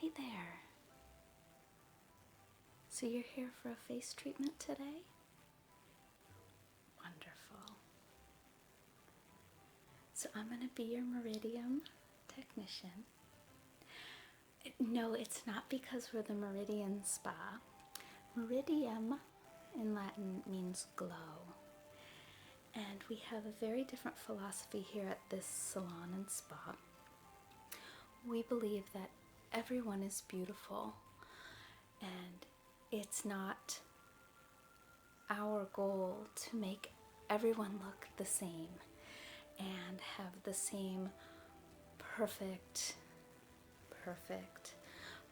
Hey there. So you're here for a face treatment today? Wonderful. So I'm going to be your Meridian technician. No, it's not because we're the Meridian Spa. Meridian in Latin means glow. And we have a very different philosophy here at this salon and spa. We believe that everyone is beautiful, and it's not our goal to make everyone look the same and have the same perfect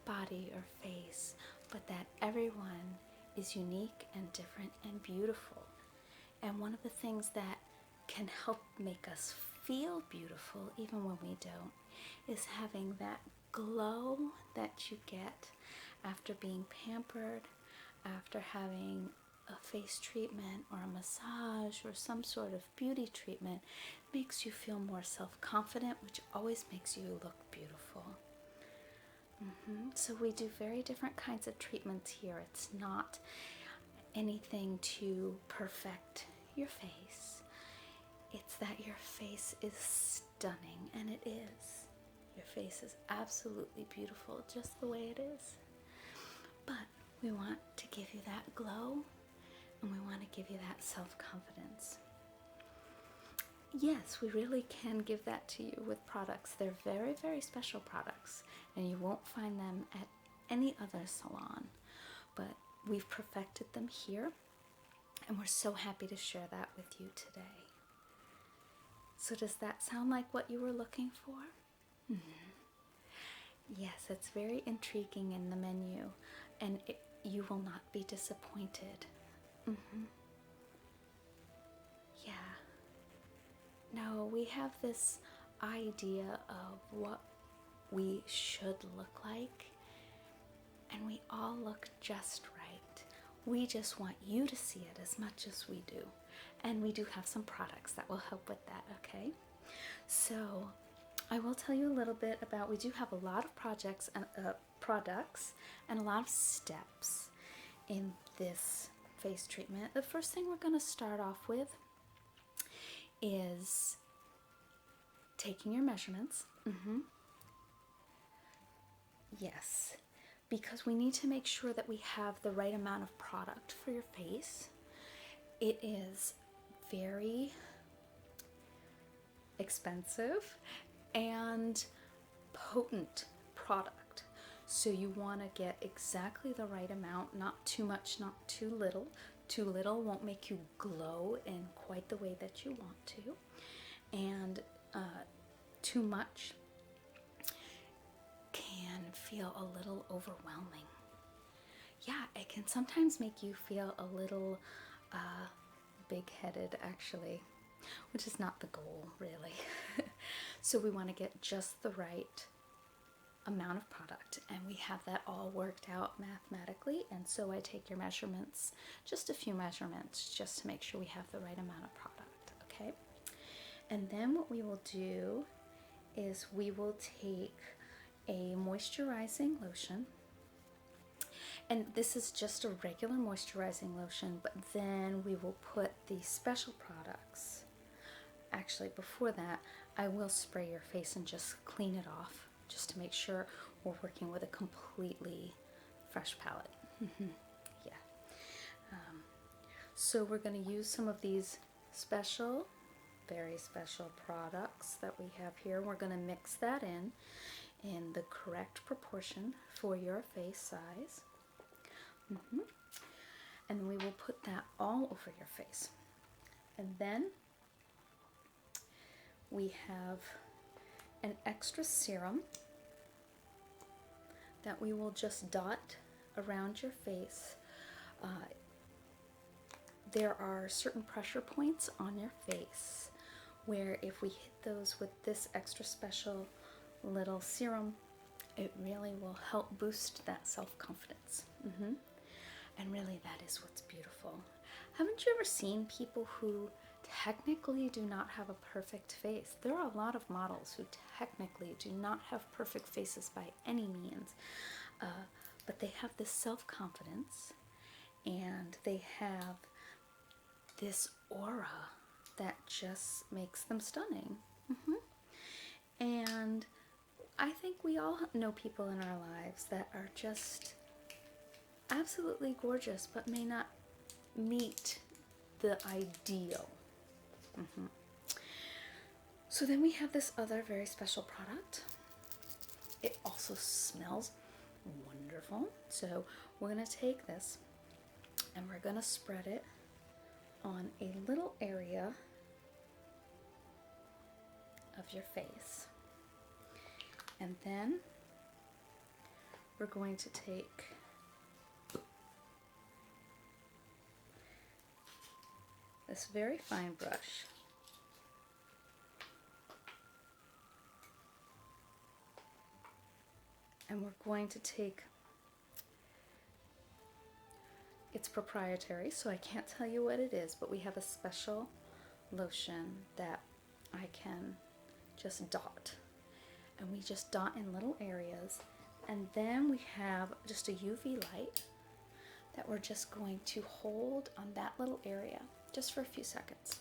body or face, but that everyone is unique and different and beautiful. And one of the things that can help make us feel beautiful even when we don't is having that glow that you get after being pampered, after having a face treatment or a massage or some sort of beauty treatment. Makes you feel more self-confident, which always makes you look beautiful. So we do very different kinds of treatments here. It's not anything to perfect your face. It's that your face is stunning, and it is. Your face is absolutely beautiful just the way it is. But we want to give you that glow, and we want to give you that self-confidence. Yes, we really can give that to you with products. They're very, very special products, and you won't find them at any other salon. But we've perfected them here, and we're so happy to share that with you today. So does that sound like what you were looking for? Yes, it's very intriguing in the menu, and you will not be disappointed. Yeah. No, we have this idea of what we should look like, and we all look just right. We just want you to see it as much as we do. And we do have some products that will help with that, okay? So I will tell you a little bit about, we do have a lot of products and a lot of steps in this face treatment. The first thing we're going to start off with is taking your measurements. Yes, because we need to make sure that we have the right amount of product for your face. It is very expensive and potent product, so you want to get exactly the right amount, not too much, not too little. Too little won't make you glow in quite the way that you want to, and too much can feel a little overwhelming. Yeah, it can sometimes make you feel a little big-headed, actually, which is not the goal, really. So we want to get just the right amount of product, and we have that all worked out mathematically. And so I take your measurements, just a few measurements, just to make sure we have the right amount of product, okay? And then what we will do is we will take a moisturizing lotion, and this is just a regular moisturizing lotion, but then we will put the special products. Actually, before that, I will spray your face and just clean it off, just to make sure we're working with a completely fresh palette. Yeah. So we're going to use some of these special, very special products that we have here. We're going to mix that in the correct proportion for your face size. And we will put that all over your face. And then we have an extra serum that we will just dot around your face. There are certain pressure points on your face where if we hit those with this extra special little serum, it really will help boost that self-confidence. And really, that is what's beautiful. Haven't you ever seen people who technically do not have a perfect face. There are a lot of models who technically do not have perfect faces by any means, but they have this self-confidence and they have this aura that just makes them stunning. And I think we all know people in our lives that are just absolutely gorgeous but may not meet the ideal. So then we have this other very special product. It also smells wonderful. So we're going to take this and we're going to spread it on a little area of your face. And then we're going to take this very fine brush and we're going to take, it's proprietary so I can't tell you what it is, but we have a special lotion that I can just dot, and we just dot in little areas, and then we have just a UV light that we're just going to hold on that little area just for a few seconds.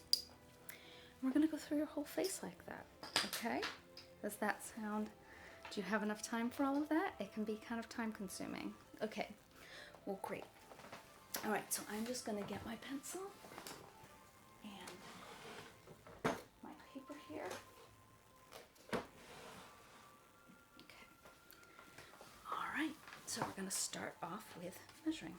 We're going to go through your whole face like that. Okay? Does that sound, do you have enough time for all of that? It can be kind of time consuming. Okay, well great. All right, so I'm just going to get my pencil and my paper here. Okay. All right, so we're going to start off with measuring.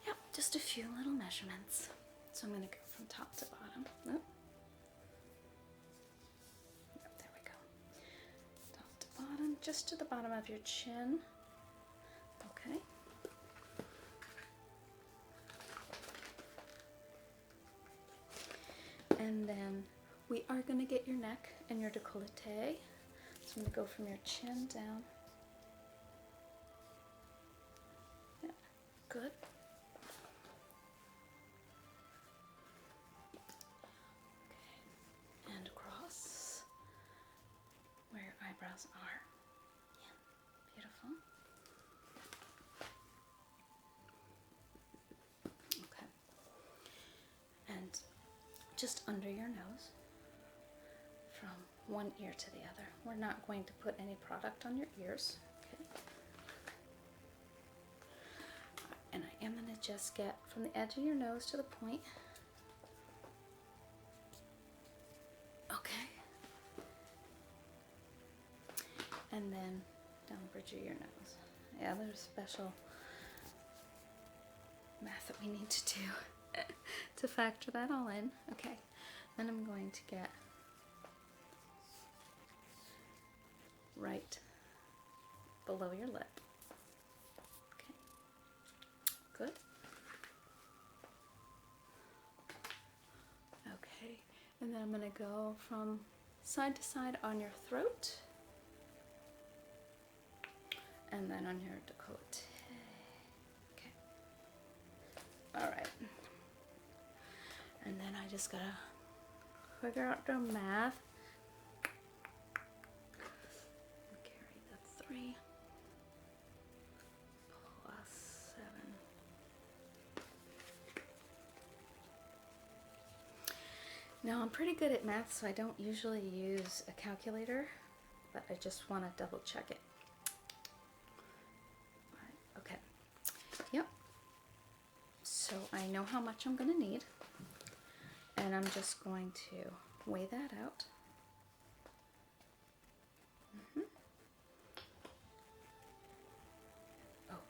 Yep, just a few little measurements. So I'm going to go from top to bottom. Oh. Yep, there we go. Top to bottom, just to the bottom of your chin. Okay. And then we are going to get your neck and your décolleté. So I'm going to go from your chin down. Yeah, good. Okay. And across where your eyebrows are. Yeah, beautiful. Okay. And just under your nose, from one ear to the other. We're not going to put any product on your ears. Okay. And I am going to just get from the edge of your nose to the point. Okay. And then down the bridge of your nose. Yeah, there's special math that we need to do to factor that all in. Okay. Then I'm going to get right below your lip. Okay. Good. Okay. And then I'm going to go from side to side on your throat. And then on your décolleté. Okay. All right. And then I just gotta figure out the math. Carry the 3 plus 7. Now I'm pretty good at math, so I don't usually use a calculator, but I just want to double check it. All right, okay. Yep. So I know how much I'm gonna need. And I'm just going to weigh that out. Oh,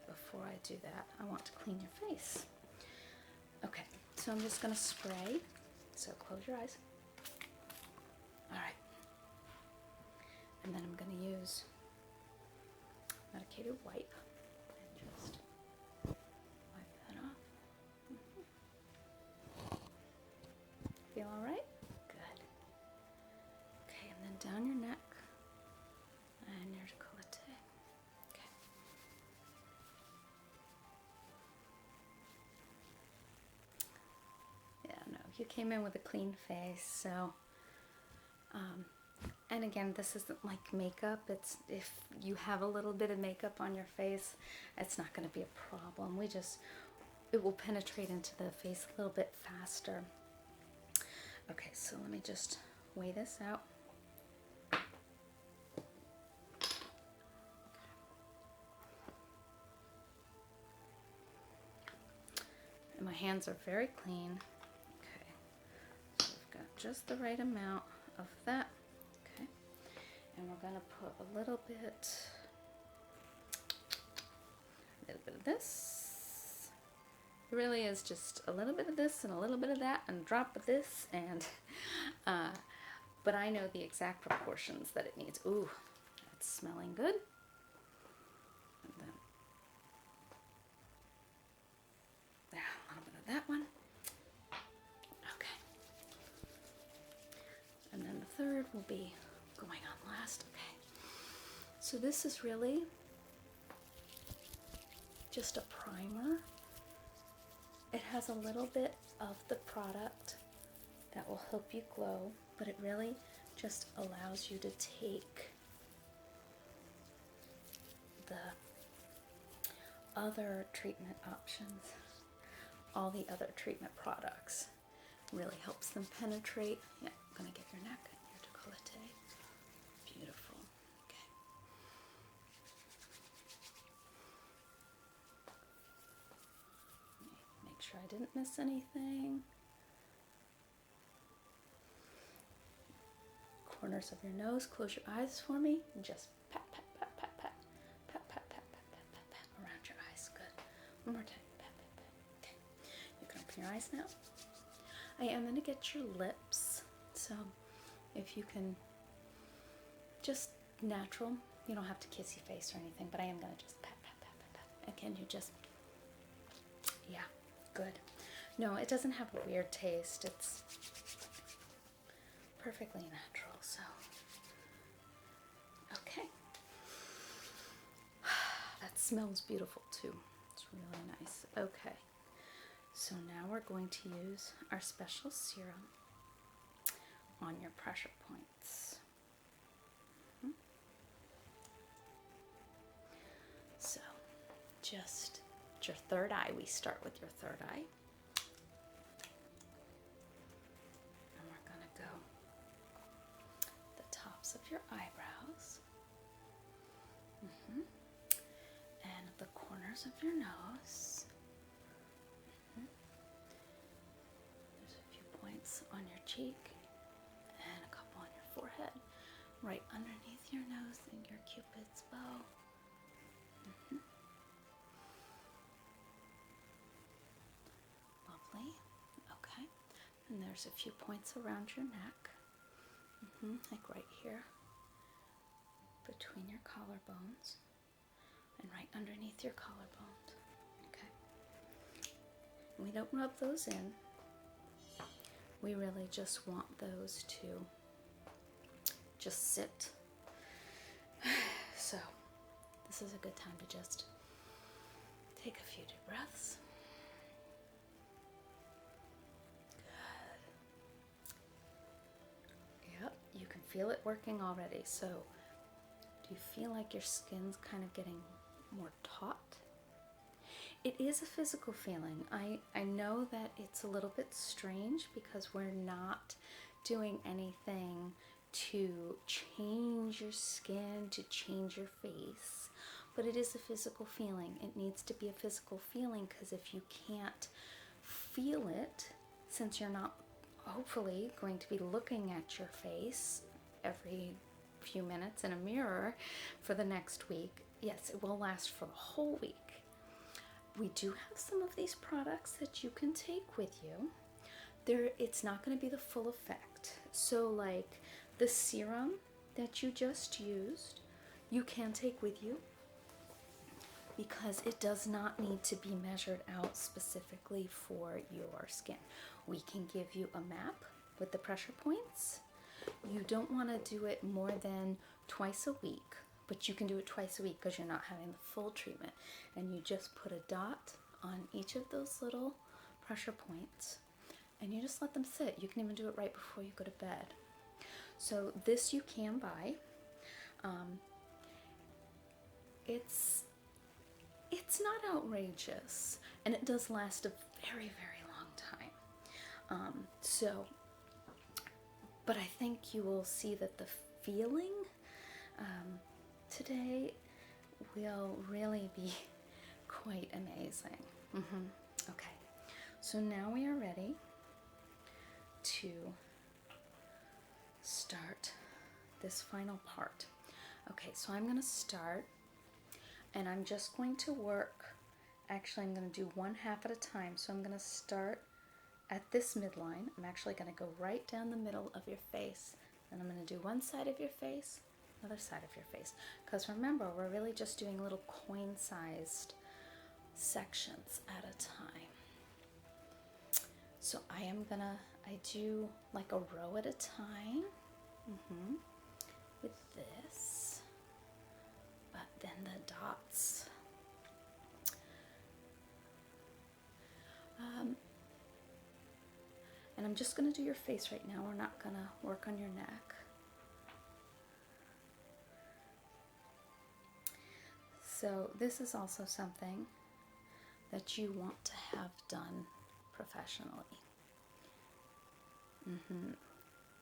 before I do that, I want to clean your face. Okay, so I'm just going to spray. So close your eyes. All right. And then I'm going to use medicated wipe and just wipe that off. Feel all right? Good. Okay, and then down your neck and your décolleté. Okay. you came in with a clean face. So, and again, this isn't like makeup. It's if you have a little bit of makeup on your face, it's not going to be a problem. It will penetrate into the face a little bit faster. Okay, so let me just weigh this out. And my hands are very clean. Okay, so we've got just the right amount of that. Okay, and we're going to put a little bit of this. It really is just a little bit of this and a little bit of that and a drop of this, and but I know the exact proportions that it needs. Ooh, that's smelling good. And then there, a little bit of that one. Okay. And then the third will be going on last. Okay. So this is really just a primer. It has a little bit of the product that will help you glow, but it really just allows you to take the other treatment options, all the other treatment products, really helps them penetrate. Yeah, I'm gonna get your neck and your décolleté. Beautiful. Okay. Make sure I didn't miss anything. Corners of your nose, close your eyes for me, and just pat, pat, pat, pat, pat, pat, pat, pat, pat, pat, pat, pat, around your eyes. Good. One more time. Pat, pat, pat. Okay. You can open your eyes now. I am going to get your lips, so if you can just natural, you don't have to kiss your face or anything, but I am going to just pat, pat, pat, pat, pat. Again, you just, yeah, good. No, it doesn't have a weird taste. It's perfectly natural, so okay. That smells beautiful too. It's really nice. Okay, so now we're going to use our special serum on your pressure points. So just your third eye. We start with your third eye. Of your eyebrows, and the corners of your nose. There's a few points on your cheek and a couple on your forehead, right underneath your nose and your cupid's bow. Lovely. Okay, and there's a few points around your neck. Like right here, between your collarbones, and right underneath your collarbones. Okay. And we don't rub those in. We really just want those to just sit. So this is a good time to just take a few deep breaths. You can feel it working already. So do you feel like your skin's kind of getting more taut? It is a physical feeling. I know that it's a little bit strange because we're not doing anything to change your skin, to change your face, but it is a physical feeling. It needs to be a physical feeling because if you can't feel it, since you're not hopefully going to be looking at your face every few minutes in a mirror for the next week, yes, it will last for the whole week. We do have some of these products that you can take with you. It's not going to be the full effect. So like the serum that you just used, you can take with you because it does not need to be measured out specifically for your skin. We can give you a map with the pressure points. You don't want to do it more than twice a week, but you can do it twice a week because you're not having the full treatment. And you just put a dot on each of those little pressure points, and you just let them sit. You can even do it right before you go to bed. So this you can buy. It's not outrageous, and it does last a very, very long time. But I think you will see that the feeling today will really be quite amazing. Okay, so now we are ready to start this final part. Okay, so I'm going to start, and I'm just going to work. Actually, I'm going to do one half at a time. So I'm going to start at this midline. I'm actually going to go right down the middle of your face, and I'm going to do one side of your face, another side of your face. Because remember, we're really just doing little coin-sized sections at a time. So I do like a row at a time with this, but then the dots. And I'm just going to do your face right now. We're not going to work on your neck. So this is also something that you want to have done professionally.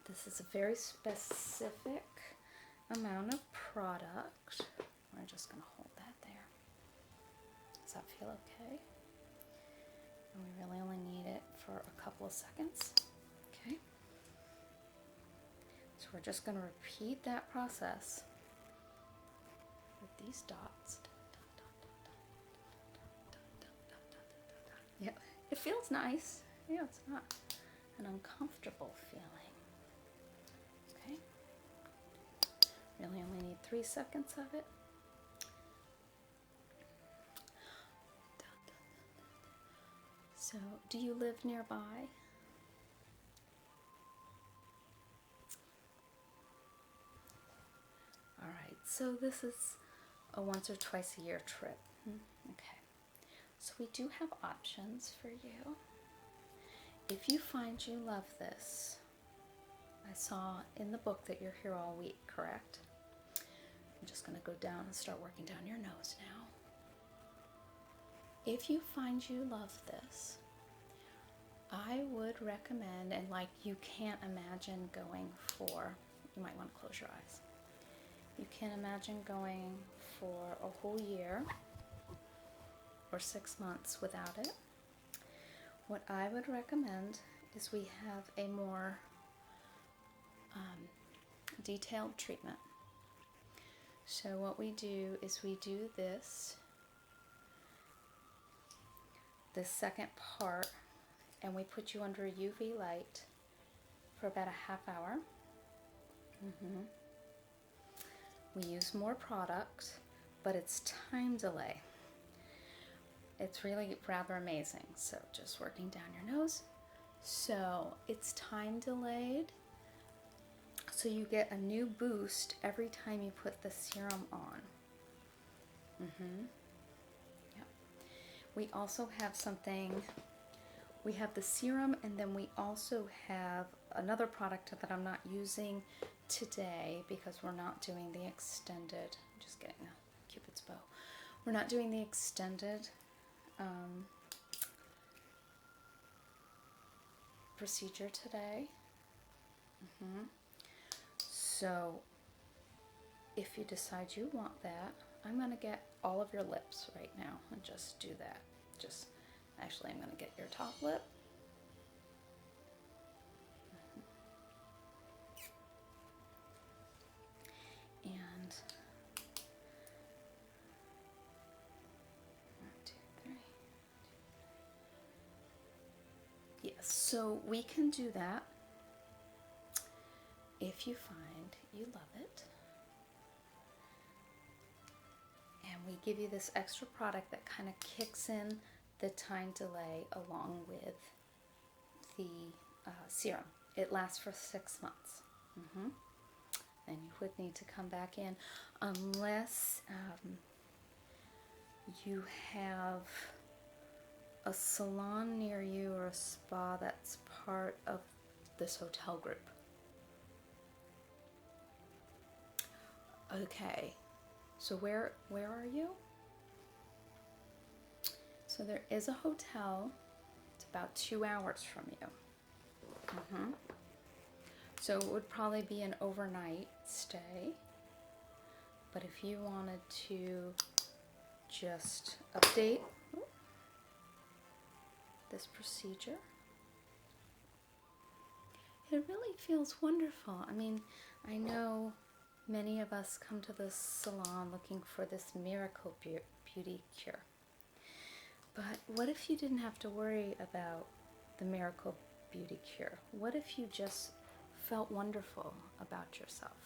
This is a very specific amount of product. We're just going to hold that there. Does that feel okay? And we really only need it for a couple of seconds. Okay. So we're just going to repeat that process with these dots. Yeah, it feels nice. Yeah, it's not an uncomfortable feeling. Okay. Really only need 3 seconds of it. So, do you live nearby? All right, so this is a once or twice a year trip. Okay, so we do have options for you. If you find you love this, I saw in the book that you're here all week, correct? I'm just going to go down and start working down your nose now. If you find you love this, I would recommend, and like you can't imagine going for, you might want to close your eyes. You can't imagine going for a whole year or 6 months without it. What I would recommend is we have a more detailed treatment. So what we do is we do this second part, and we put you under a UV light for about a half hour. We use more product, but it's time delay. It's really rather amazing. So just working down your nose. So it's time delayed. So you get a new boost every time you put the serum on. Yep. We also have something, we have the serum, and then we also have another product that I'm not using today because we're not doing the extended, I'm just getting a Cupid's bow. We're not doing the extended procedure today. So if you decide you want that, I'm going to get all of your lips right now and just do that. Actually, I'm going to get your top lip. And 1, 2, 3. Yes, so we can do that if you find you love it. And we give you this extra product that kind of kicks in the time delay along with the serum. It lasts for 6 months. And you would need to come back in unless you have a salon near you or a spa that's part of this hotel group? Okay, so where are you? So there is a hotel. It's about 2 hours from you. So it would probably be an overnight stay. But if you wanted to just update this procedure, it really feels wonderful. I mean, I know many of us come to this salon looking for this miracle beauty cure. But what if you didn't have to worry about the miracle beauty cure? What if you just felt wonderful about yourself?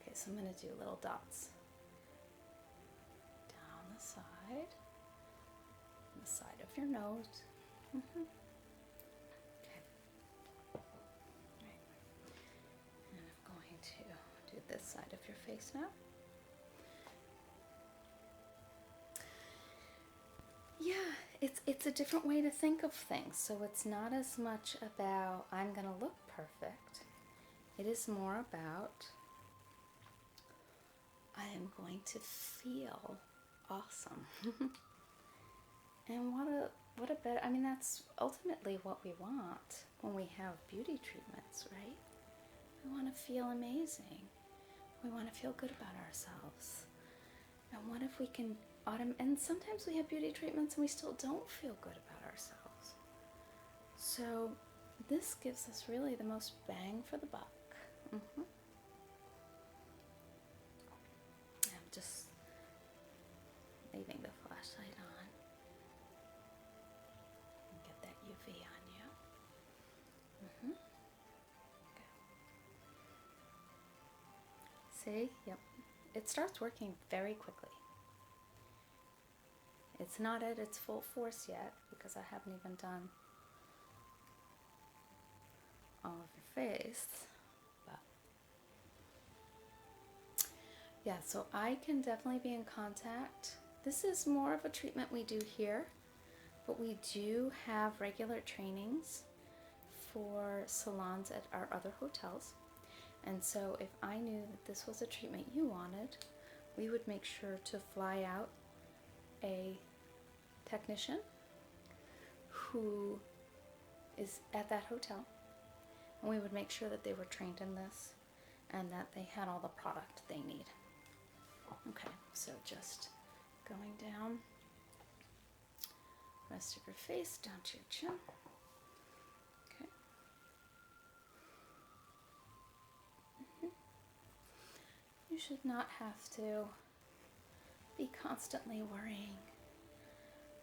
Okay, so I'm going to do little dots down the side of your nose. Okay. Right. And I'm going to do this side of your face now. Yeah, it's a different way to think of things. So it's not as much about I'm going to look perfect. It is more about I am going to feel awesome. And what a better, I mean, that's ultimately what we want when we have beauty treatments, right? We want to feel amazing. We want to feel good about ourselves. And what if we can and sometimes we have beauty treatments and we still don't feel good about ourselves. So this gives us really the most bang for the buck. I'm just leaving the flashlight on. Get that UV on you. Okay. See? Yep. It starts working very quickly. It's not at its full force yet because I haven't even done all of your face. But yeah, so I can definitely be in contact. This is more of a treatment we do here, but we do have regular trainings for salons at our other hotels. And so if I knew that this was a treatment you wanted, we would make sure to fly out a technician who is at that hotel, and we would make sure that they were trained in this and that they had all the product they need. Okay, so just going down rest of your face, down to your chin. Okay. You should not have to be constantly worrying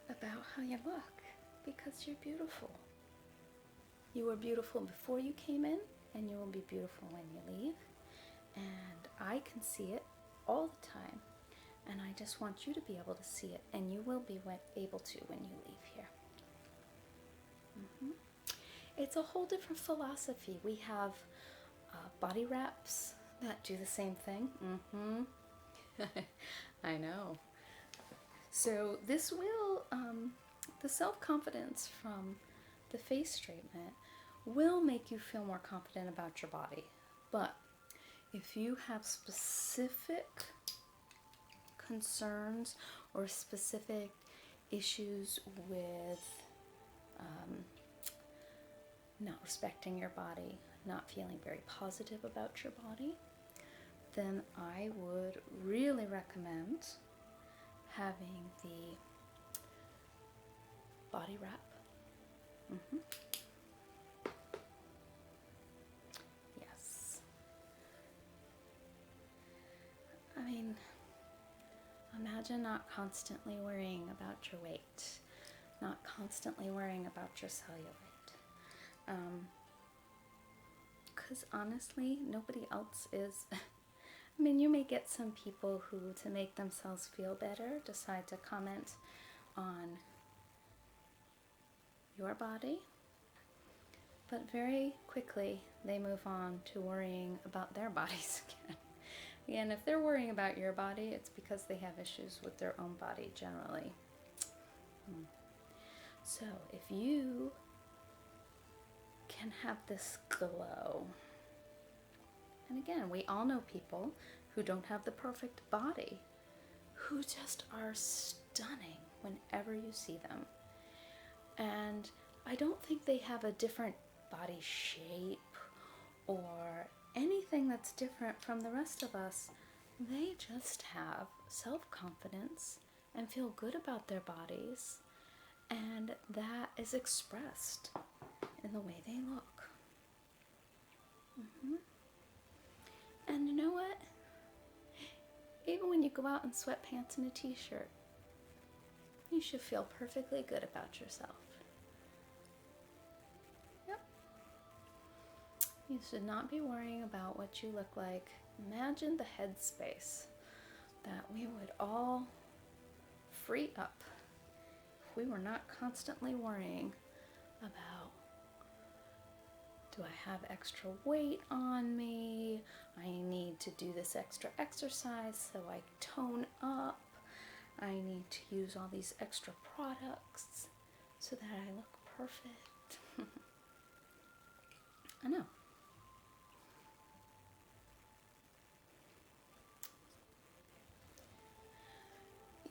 about how you look, because you're beautiful. You were beautiful before you came in, and you will be beautiful when you leave. And I can see it all the time, and I just want you to be able to see it, and you will be able to when you leave here. It's a whole different philosophy. We have body wraps that do the same thing. I know. So this will, the self-confidence from the face treatment will make you feel more confident about your body. But if you have specific concerns or specific issues with not respecting your body, not feeling very positive about your body, then I would really recommend having the body wrap. Yes. I mean, imagine not constantly worrying about your weight, not constantly worrying about your cellulite. Because honestly, nobody else is. I mean, you may get some people who, to make themselves feel better, decide to comment on your body, but very quickly they move on to worrying about their bodies again. Again, if they're worrying about your body, it's because they have issues with their own body generally. So if you can have this glow, and again, we all know people who don't have the perfect body, who just are stunning whenever you see them. And I don't think they have a different body shape or anything that's different from the rest of us. They just have self-confidence and feel good about their bodies, and that is expressed in the way they look. And you know what? Even when you go out in sweatpants and a t-shirt, you should feel perfectly good about yourself. Yep. You should not be worrying about what you look like. Imagine the headspace that we would all free up if we were not constantly worrying about, do I have extra weight on me? I need to do this extra exercise so I tone up. I need to use all these extra products so that I look perfect. I know.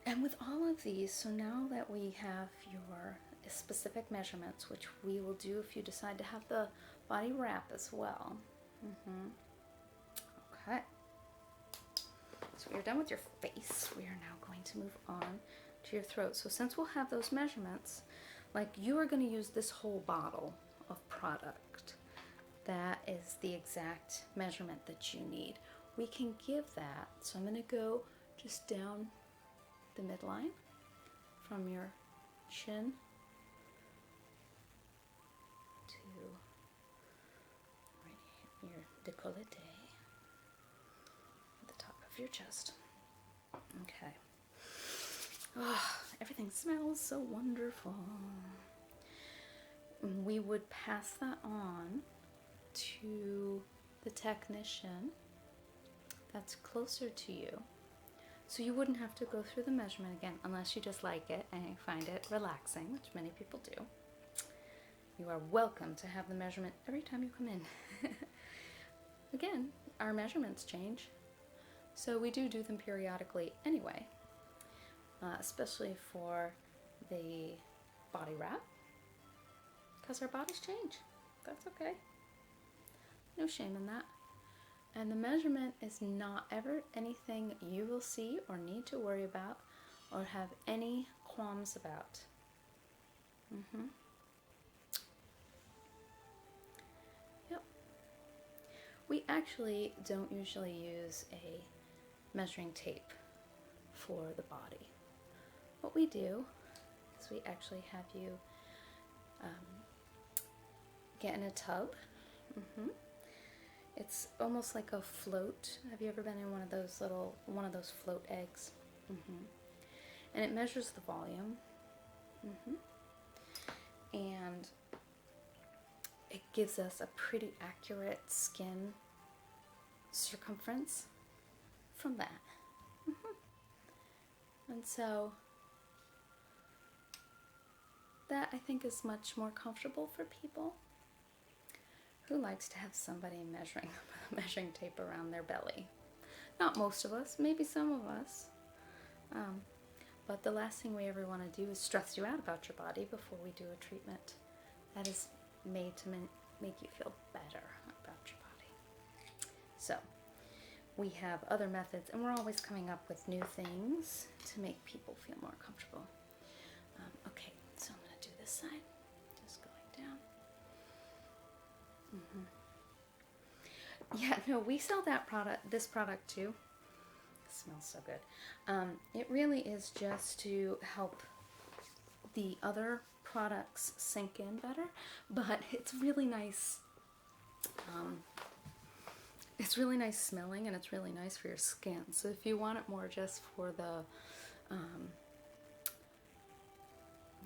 And with all of these, so now that we have your specific measurements, which we will do if you decide to have the body wrap as well. Okay. So we are done with your face. We are now going to move on to your throat. So since we'll have those measurements, like you are going to use this whole bottle of product. That is the exact measurement that you need. We can give that. So I'm going to go just down the midline from your chin to right your décolleté at the top of your chest. Okay. Oh, everything smells so wonderful. We would pass that on to the technician that's closer to you. So you wouldn't have to go through the measurement again unless you just like it and find it relaxing, which many people do. You are welcome to have the measurement every time you come in. Again, our measurements change, so we do them periodically anyway, especially for the body wrap, because our bodies change. That's okay. No shame in that. And the measurement is not ever anything you will see or need to worry about or have any qualms about. Yep. We actually don't usually use a measuring tape for the body. What we do is we actually have you get in a tub. It's almost like a float. Have you ever been in one of those float eggs? And it measures the volume. And it gives us a pretty accurate skin circumference from that. And so that, I think, is much more comfortable for people. Who likes to have somebody measuring tape around their belly? Not most of us, maybe some of us. But the last thing we ever want to do is stress you out about your body before we do a treatment that is made to make you feel better about your body. So we have other methods, and we're always coming up with new things to make people feel more comfortable. Okay, so I'm going to do this side, just going down. Yeah, no, we sell this product too. It smells so good. It really is just to help the other products sink in better, but it's really nice. It's really nice smelling, and it's really nice for your skin. So if you want it more just for the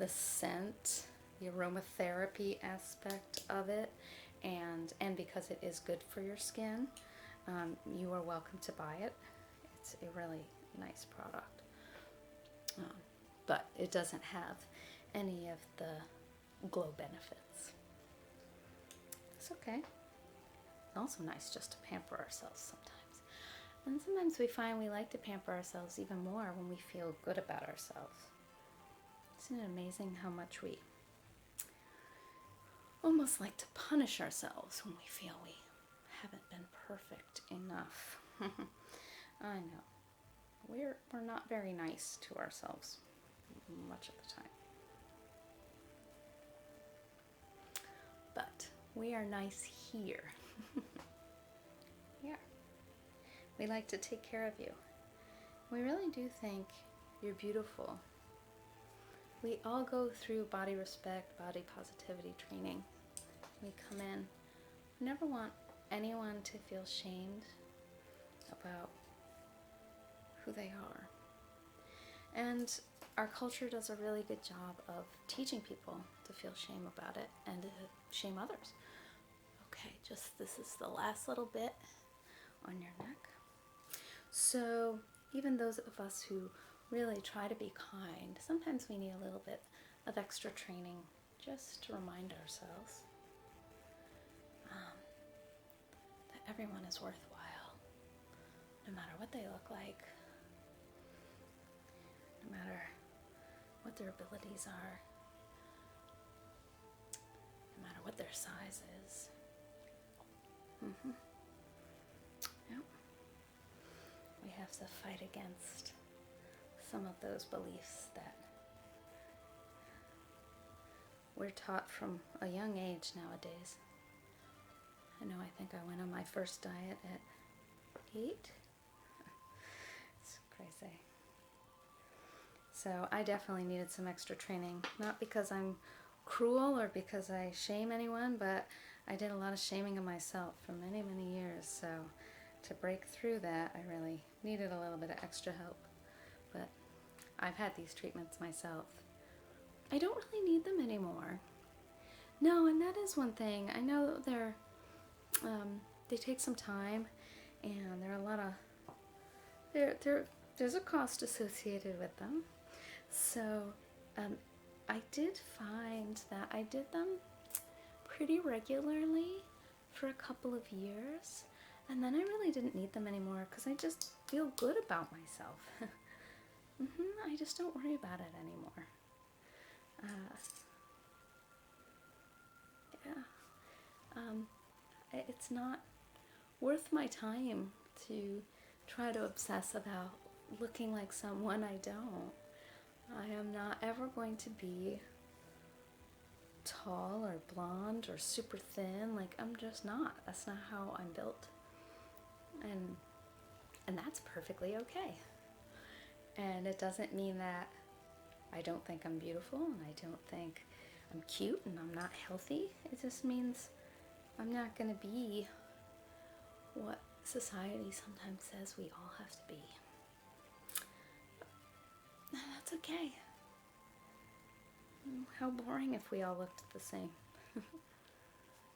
scent, the aromatherapy aspect of it, and because it is good for your skin, you are welcome to buy it. It's a really nice product, but it doesn't have any of the glow benefits. It's okay. It's also nice just to pamper ourselves sometimes. And sometimes we find we like to pamper ourselves even more when we feel good about ourselves. Isn't it amazing how much we almost like to punish ourselves when we feel we haven't been perfect enough? I know. We're not very nice to ourselves much of the time. But we are nice here. Yeah. We like to take care of you. We really do think you're beautiful. We all go through body respect, body positivity training. We come in. We never want anyone to feel shamed about who they are. And our culture does a really good job of teaching people to feel shame about it and to shame others. Okay, just this is the last little bit on your neck. So even those of us who really try to be kind, sometimes we need a little bit of extra training just to remind ourselves that everyone is worthwhile, no matter what they look like, no matter what their abilities are, no matter what their size is. Yep. We have to fight against some of those beliefs that we're taught from a young age nowadays. I know, I think I went on my first diet at 8. It's crazy. So I definitely needed some extra training, not because I'm cruel or because I shame anyone, but I did a lot of shaming of myself for many, many years. So to break through that, I really needed a little bit of extra help. But I've had these treatments myself. I don't really need them anymore. No, and that is one thing. I know they take some time, and there are a lot of there's a cost associated with them. So I did find that I did them pretty regularly for a couple of years, and then I really didn't need them anymore because I just feel good about myself. I just don't worry about it anymore. It's not worth my time to try to obsess about looking like someone I don't. I am not ever going to be tall or blonde or super thin. Like, I'm just not. That's not how I'm built. And that's perfectly okay. And it doesn't mean that I don't think I'm beautiful and I don't think I'm cute and I'm not healthy. It just means I'm not going to be what society sometimes says we all have to be. And that's okay. How boring if we all looked the same.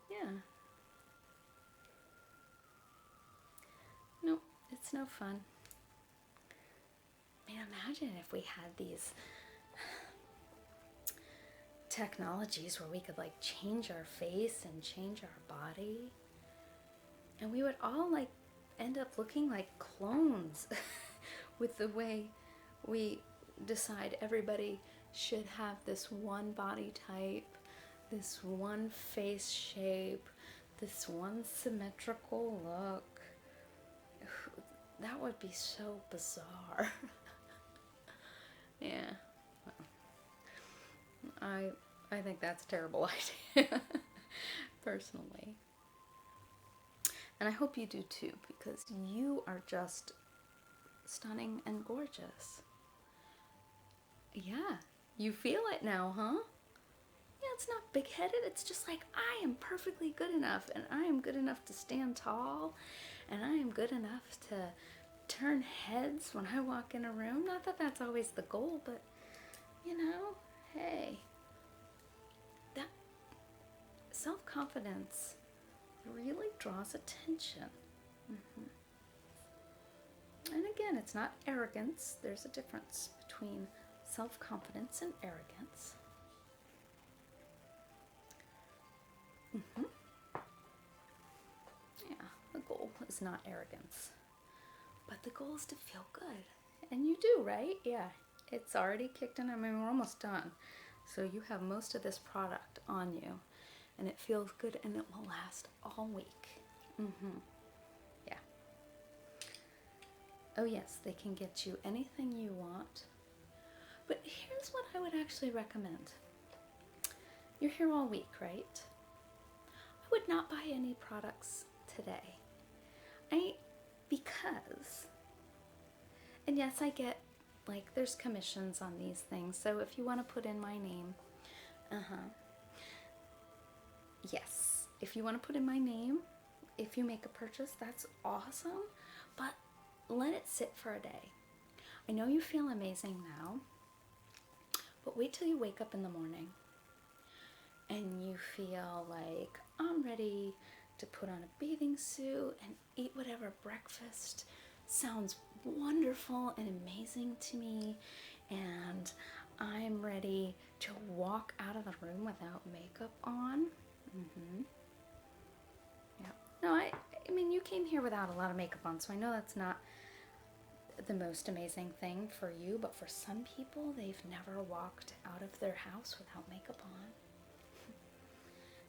Yeah. No, it's no fun. I mean, imagine if we had these technologies where we could like change our face and change our body, and we would all like end up looking like clones with the way we decide everybody should have this one body type, this one face shape, this one symmetrical look. That would be so bizarre. Yeah. I think that's a terrible idea, personally. And I hope you do too, because you are just stunning and gorgeous. Yeah, you feel it now, huh? Yeah, it's not big-headed. It's just like, I am perfectly good enough, and I am good enough to stand tall, and I am good enough to turn heads when I walk in a room. Not that that's always the goal, but, you know, hey, that self-confidence really draws attention. And again, it's not arrogance. There's a difference between self-confidence and arrogance. Yeah, the goal is not arrogance, but the goal is to feel good. And you do, right? Yeah, it's already kicked in. I mean, we're almost done. So you have most of this product on you, and it feels good, and it will last all week. Yeah. Oh yes, they can get you anything you want. But here's what I would actually recommend. You're here all week, right? I would not buy any products today. Because, and yes, I get, like, there's commissions on these things, so if you want to put in my name, yes, if you want to put in my name, if you make a purchase, that's awesome, but let it sit for a day. I know you feel amazing now, but wait till you wake up in the morning and you feel like, I'm ready to put on a bathing suit and eat whatever breakfast sounds wonderful and amazing to me, and I'm ready to walk out of the room without makeup on. Yeah. No, I mean, you came here without a lot of makeup on, so I know that's not the most amazing thing for you, but for some people, they've never walked out of their house without makeup on.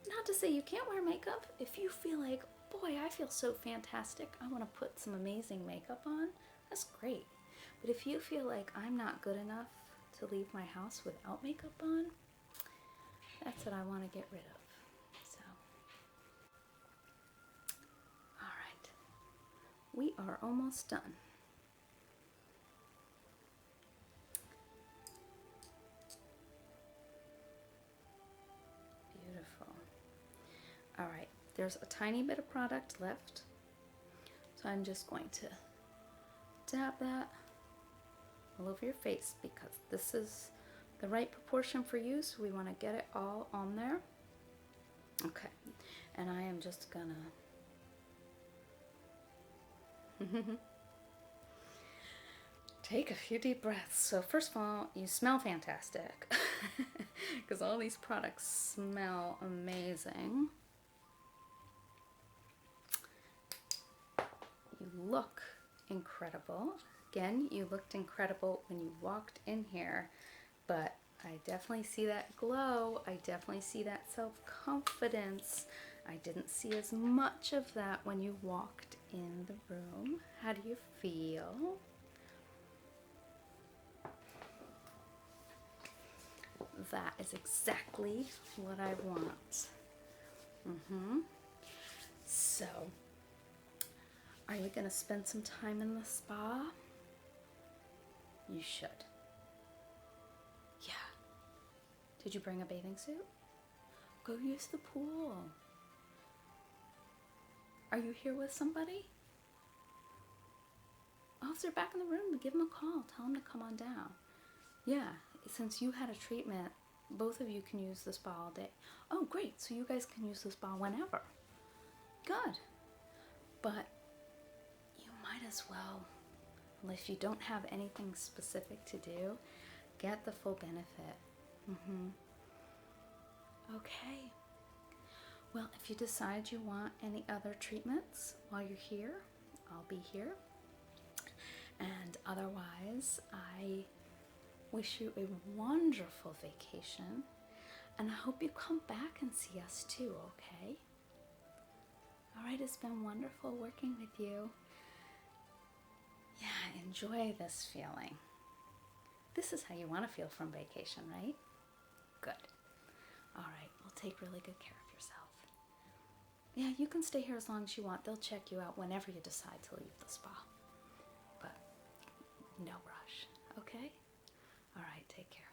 Not to say you can't wear makeup. If you feel like, boy, I feel so fantastic, I want to put some amazing makeup on, that's great. But if you feel like I'm not good enough to leave my house without makeup on, that's what I want to get rid of. So, all right, we are almost done. Beautiful. All right, there's a tiny bit of product left, so I'm just going to dab that all over your face because this is the right proportion for you, so we want to get it all on there. Okay, and I am just gonna take a few deep breaths. So first of all, you smell fantastic because all these products smell amazing. You look incredible. Again, you looked incredible when you walked in here, but I definitely see that glow. I definitely see that self-confidence. I didn't see as much of that when you walked in the room. How do you feel? That is exactly what I want. So, are you going to spend some time in the spa? You should. Yeah. Did you bring a bathing suit? Go use the pool. Are you here with somebody? Oh, if they're back in the room, give them a call. Tell them to come on down. Yeah, since you had a treatment, both of you can use the spa all day. Oh, great. So you guys can use the spa whenever. Good. But you might as well, if you don't have anything specific to do, get the full benefit. Okay. Well, if you decide you want any other treatments while you're here, I'll be here. And otherwise, I wish you a wonderful vacation, and I hope you come back and see us too, okay? All right, it's been wonderful working with you. Yeah, enjoy this feeling. This is how you want to feel from vacation, right? Good. All right, well, take really good care of yourself. Yeah, you can stay here as long as you want. They'll check you out whenever you decide to leave the spa. But no rush, okay? All right, take care.